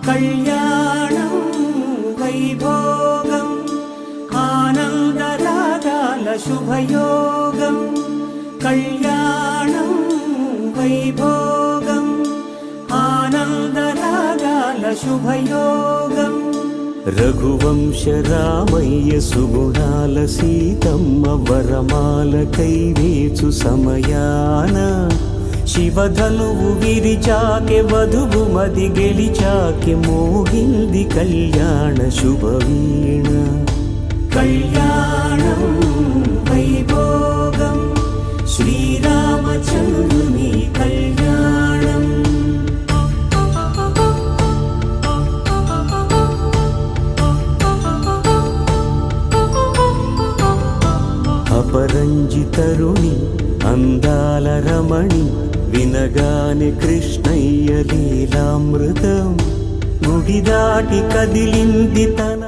కళ్యాణం వైభోగం ఆనందరాగాల శుభయోగం కళ్యాణం వైభోగం ఆనందరాగాల శుభయోగం రఘువంశ రామయ్య సుగుణాల సీతమ్మ వరమాల కైవేచు సమయాన శివధనువు విరిచాకె వధువు మది గెలిచాకె మోగింది కళ్యాణ శుభవీణ కళ్యాణం వైభోగం శ్రీరామచంద్రుని కళ్యాణం అపరంజి తరుణి అందాల రమణి వినగానే కృష్ణయ్య లీలామృతం గుడి దాటి కదిలింది తన